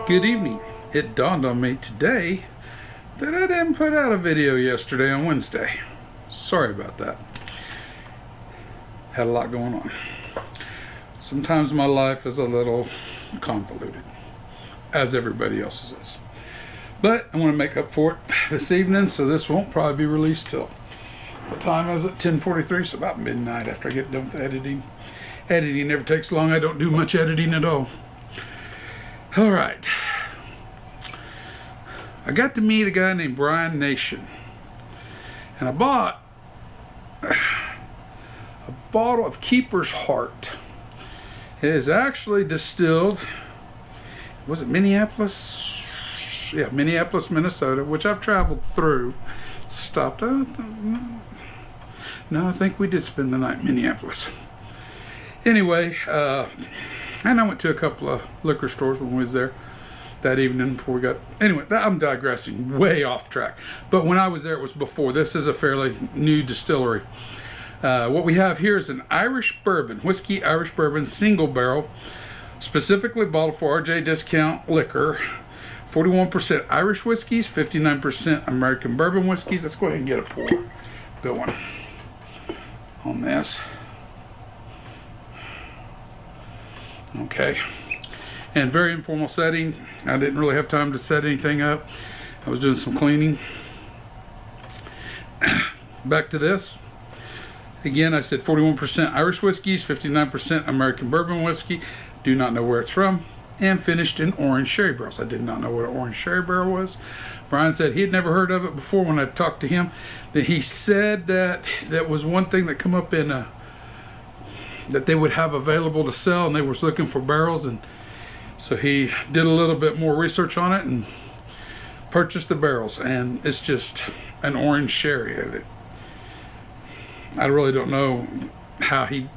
Good evening. It dawned on me today that I didn't put out a video yesterday on Wednesday. Sorry about that. Had a lot going on. Sometimes my life is a little convoluted, as everybody else's is. But I want to make up for it this evening, so this won't probably be released till, what time is it? 10:43, so about midnight after I get done with editing. Editing never takes long. I don't do much editing at all. All right. I got to meet a guy named Brian Nation, and I bought a bottle of Keeper's Heart. It is actually distilled, was it Minneapolis? Yeah, Minneapolis, Minnesota, which I've traveled through. Stopped. No, I think we did spend the night in Minneapolis. Anyway, and I went to a couple of liquor stores when we was there that evening before we got... Anyway, I'm digressing way off track. But when I was there, it was before. This is a fairly new distillery. What we have here is an Irish bourbon, whiskey Irish bourbon, single barrel, specifically bottled for RJ Discount Liquor. 41% Irish whiskeys, 59% American bourbon whiskeys. Let's go ahead and get a pour. Good one on this. Okay. And very informal setting. I didn't really have time to set anything up. I was doing some cleaning. Back to this. Again, I said 41% Irish whiskeys, 59% American bourbon whiskey. Do not know where it's from. And finished in orange sherry barrels. I did not know what an orange sherry barrel was. Brian said he had never heard of it before when I talked to him. That he said that was one thing that come up in that they would have available to sell, and they was looking for barrels, and so he did a little bit more research on it and purchased the barrels, and it's just an orange sherry. I really don't know how I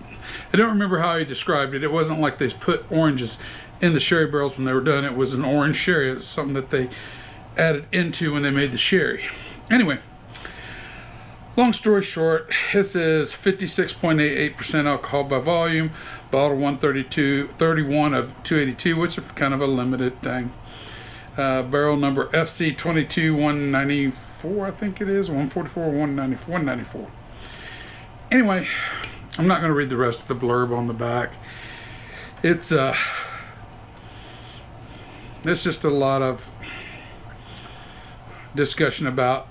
don't remember how he described it. It wasn't like they put oranges in the sherry barrels when they were done. It was an orange sherry. It was something that they added into when they made the sherry. Anyway, long story short, this is 56.88% alcohol by volume, bottle 131 of 282, which is kind of a limited thing. Barrel number FC 22194, I think it is, 144, 194. Anyway, I'm not going to read the rest of the blurb on the back. It's just a lot of discussion about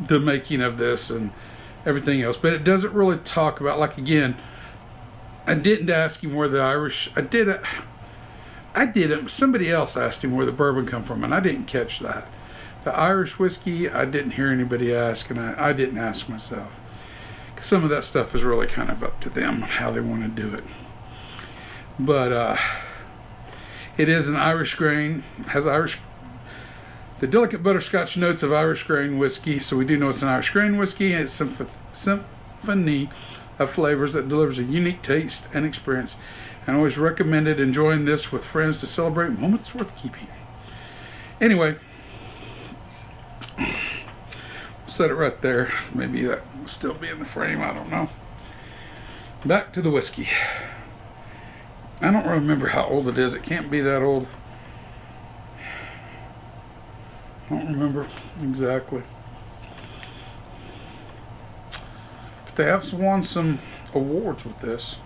the making of this and everything else, but it doesn't really talk about, like, again, I didn't ask him where the Irish, I did it, somebody else asked him where the bourbon come from, and I didn't catch that. The Irish whiskey, I didn't hear anybody ask, and I didn't ask myself, because some of that stuff is really kind of up to them, how they want to do it. But it is an Irish grain, has the delicate butterscotch notes of Irish grain whiskey, so we do know it's an Irish grain whiskey, and it's symphony of flavors that delivers a unique taste and experience. And I always recommended enjoying this with friends to celebrate moments worth keeping. Anyway, set it right there. Maybe that will still be in the frame, I don't know. Back to the whiskey. I don't remember how old it is. It can't be that old. I don't remember exactly. But they have won some awards with this.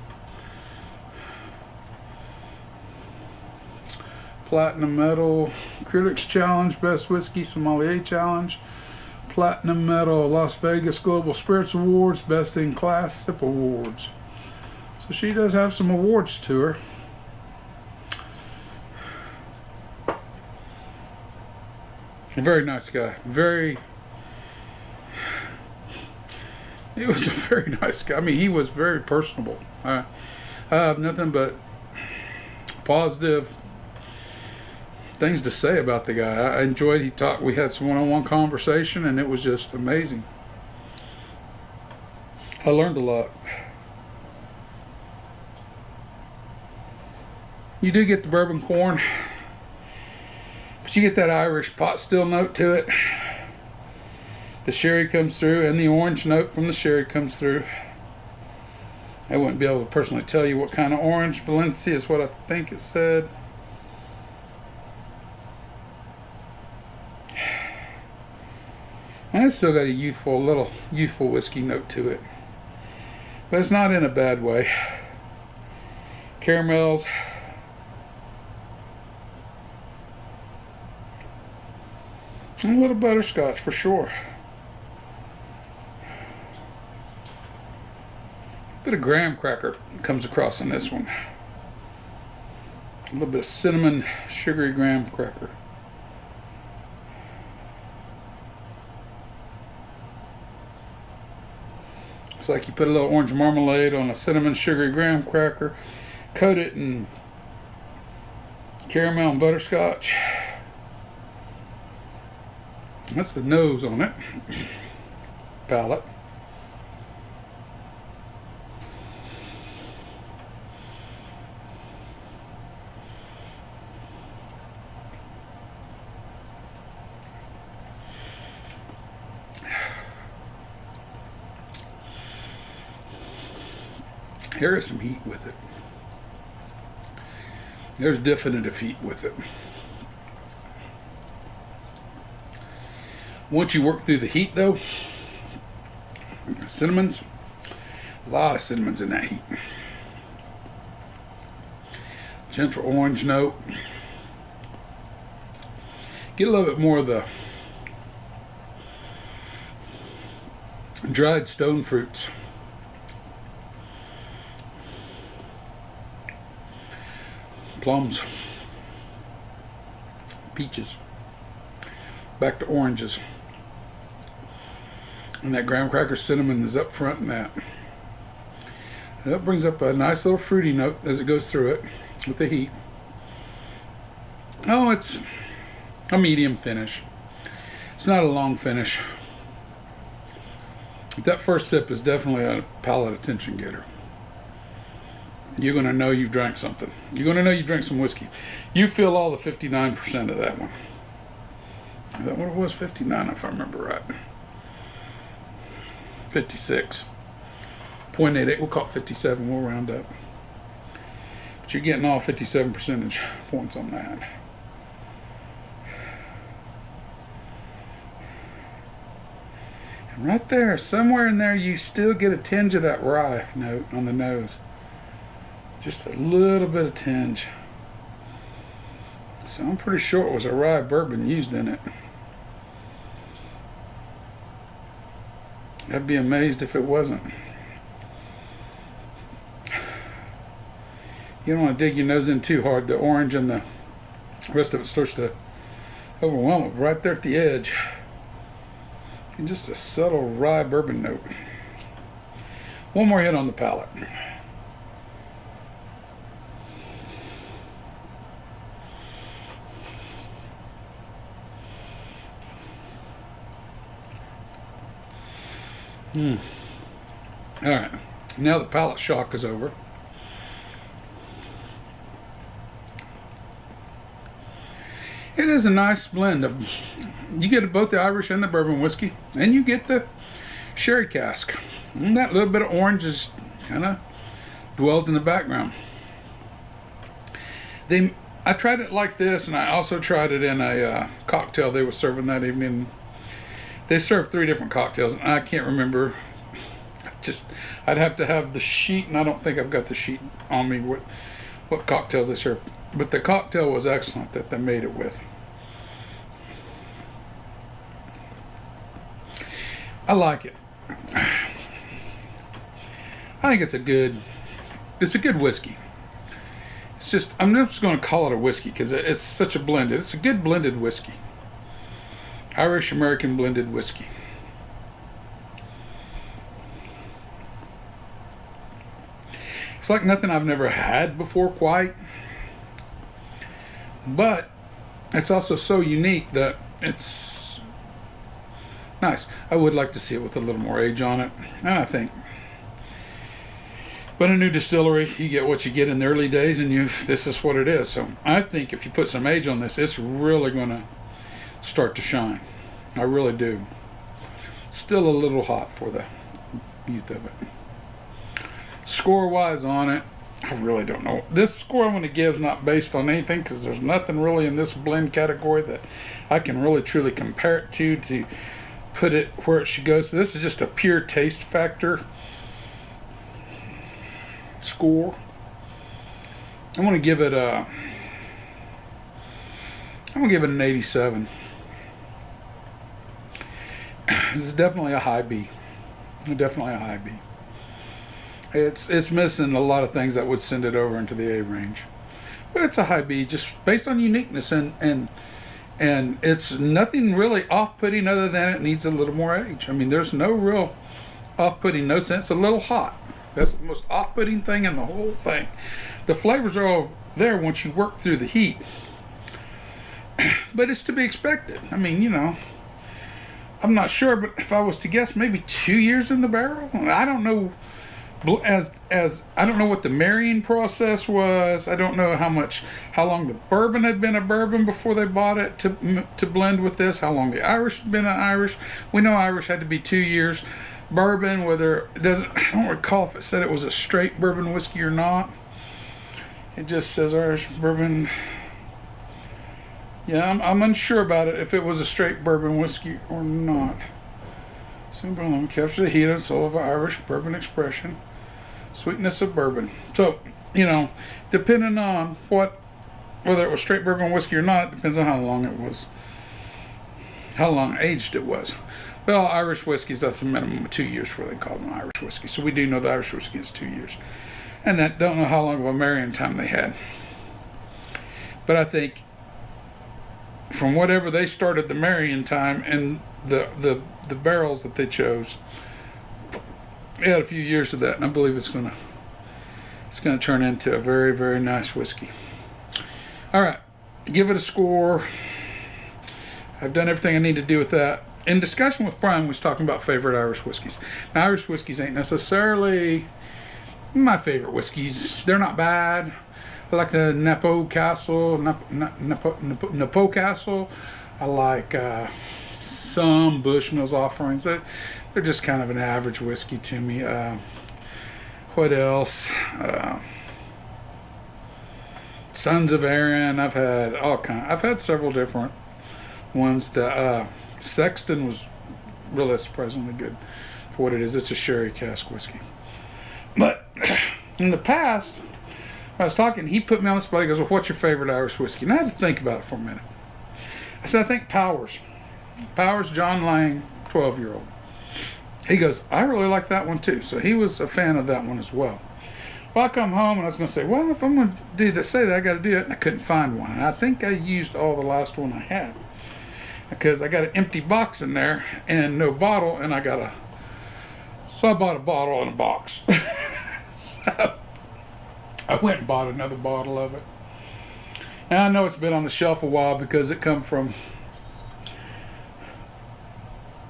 Platinum Medal, Critics Challenge, Best Whiskey Sommelier Challenge, Platinum Medal, Las Vegas Global Spirits Awards, Best in Class Sip Awards. So she does have some awards to her. A very nice guy. He was a very nice guy. I mean, he was very personable. I have nothing but positive things to say about the guy. I enjoyed, we had some one-on-one conversation, and it was just amazing. I learned a lot. You do get the bourbon corn, but you get that Irish pot still note to it. The sherry comes through, and the orange note from the sherry comes through. I wouldn't be able to personally tell you what kind of orange. Valencia is what I think it said. And it's still got a little youthful whiskey note to it. But it's not in a bad way. Caramels. And a little butterscotch for sure. A bit of graham cracker comes across in this one. A little bit of cinnamon, sugary graham cracker. It's like you put a little orange marmalade on a cinnamon sugary graham cracker, coat it in caramel and butterscotch. That's the nose on it. Palate. There is some heat with it. There's definitive heat with it. Once you work through the heat though, cinnamons, a lot of cinnamons in that heat. Gentle orange note. Get a little bit more of the dried stone fruits. Plums, peaches, back to oranges, and that graham cracker cinnamon is up front in that. And that brings up a nice little fruity note as it goes through it with the heat. Oh, it's a medium finish. It's not a long finish. That first sip is definitely a palate attention getter. You're going to know you've drank something. You're going to know you drank some whiskey. You feel all the 59% of that one. Is that what it was? 59 if I remember right. 56.88. We'll call it 57. We'll round up. But you're getting all 57 percentage points on that. And right there, somewhere in there, you still get a tinge of that rye note on the nose. Just a little bit of tinge. So I'm pretty sure it was a rye bourbon used in it. I'd be amazed if it wasn't. You don't want to dig your nose in too hard. The orange and the rest of it starts to overwhelm it right there at the edge. And just a subtle rye bourbon note. One more hit on the palate. Alright, now the palate shock is over. It is a nice blend of, you get both the Irish and the bourbon whiskey, and you get the sherry cask. And that little bit of orange is kind of dwells in the background. I tried it like this, and I also tried it in a cocktail they were serving that evening. They served 3 different cocktails, and I can't remember. I'd have to have the sheet, and I don't think I've got the sheet on me what cocktails they served. But the cocktail was excellent that they made it with. I like it. I think it's a good whiskey. It's just, I'm just going to call it a whiskey because it's such a blended. It's a good blended whiskey. Irish American blended whiskey. It's like nothing I've never had before quite. But it's also so unique that it's nice. I would like to see it with a little more age on it. And I think. But a new distillery, you get what you get in the early days, and this is what it is. So I think if you put some age on this, it's really going to start to shine. I really do. Still a little hot for the youth of it. Score-wise on it, I really don't know. This score I'm going to give is not based on anything because there's nothing really in this blend category that I can really truly compare it to put it where it should go. So this is just a pure taste factor score. I'm gonna give it an 87. This is definitely a high B. Definitely a high B. It's missing a lot of things that would send it over into the A range, but it's a high B just based on uniqueness, and it's nothing really off-putting other than it needs a little more age. I mean, there's no real off-putting notes, and it's a little hot. That's the most off-putting thing in the whole thing. The flavors are all there once you work through the heat, but it's to be expected. I mean, you know, I'm not sure, but if I was to guess, maybe 2 years in the barrel. I don't know. As I don't know what the marrying process was. I don't know how long the bourbon had been a bourbon before they bought it to blend with this. How long the Irish had been an Irish. We know Irish had to be 2 years. Bourbon, whether it doesn't, I don't recall if it said it was a straight bourbon whiskey or not. It just says Irish bourbon. Yeah, I'm unsure about it if it was a straight bourbon whiskey or not. So capture the heat and soul of an Irish bourbon expression. Sweetness of bourbon. So, you know, depending on whether it was straight bourbon whiskey or not, depends on how long it was, how long aged it was. Well, Irish whiskeys, that's a minimum of 2 years before they call them Irish whiskey. So we do know the Irish whiskey is 2 years. And that don't know how long of a marrying time they had. But I think from whatever they started the marrying time and the barrels that they chose, add a few years to that, and I believe it's gonna turn into a very, very nice whiskey. All right, give it a score. I've done everything I need to do with that. In discussion with Brian, we was talking about favorite Irish whiskeys. Now, Irish whiskeys ain't necessarily my favorite whiskeys. They're not bad. I like the Napo Castle. I like some Bushmills offerings. They're just kind of an average whiskey to me. What else? Sons of Erin. I've had several different ones. The Sexton was really surprisingly good for what it is. It's a sherry cask whiskey. But in the past, when I was talking, he put me on the spot. He goes, "Well, what's your favorite Irish whiskey?" And I had to think about it for a minute. I said, "I think Powers. Powers, John Lang, 12-year-old. He goes, "I really like that one too." So he was a fan of that one as well. Well, I come home and I was going to say, well, if I'm going to do that, say that, I got to do it. And I couldn't find one. And I think I used all the last one I had, because I got an empty box in there and no bottle. And so I bought a bottle and a box. So I went and bought another bottle of it. And I know it's been on the shelf a while because it come from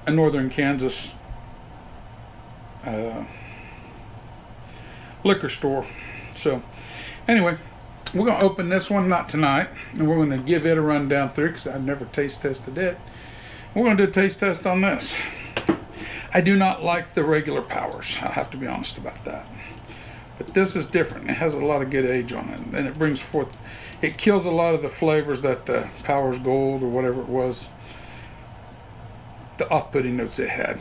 a northern Kansas liquor store. So anyway, we're going to open this one, not tonight, and we're going to give it a rundown through because I've never taste tested it. We're going to do a taste test on this. I do not like the regular Powers. I have to be honest about that. But this is different. It has a lot of good age on it, and it brings forth, it kills a lot of the flavors that the Powers Gold or whatever it was, the off-putting notes it had.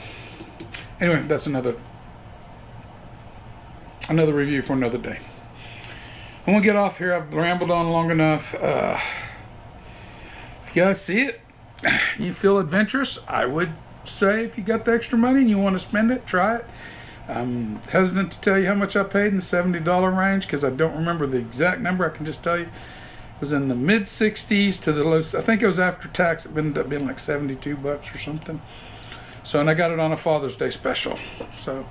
Anyway, that's another review for another day. I'm gonna get off here. I've rambled on long enough. If you guys see it, you feel adventurous, I would say if you got the extra money and you want to spend it, try it. I'm hesitant to tell you how much I paid in the $70 range because I don't remember the exact number. I can just tell you it was in the mid 60s to the low. I think it was after tax. It ended up being like $72 or something. So, and I got it on a Father's Day special. So,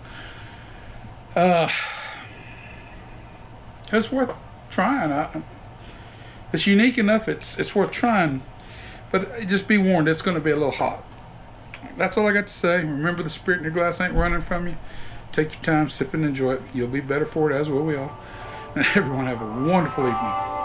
it's worth trying. It's unique enough. It's worth trying. But just be warned, it's going to be a little hot. That's all I got to say. Remember, the spirit in your glass ain't running from you. Take your time, sip and enjoy it. You'll be better for it, as will we all. And everyone have a wonderful evening.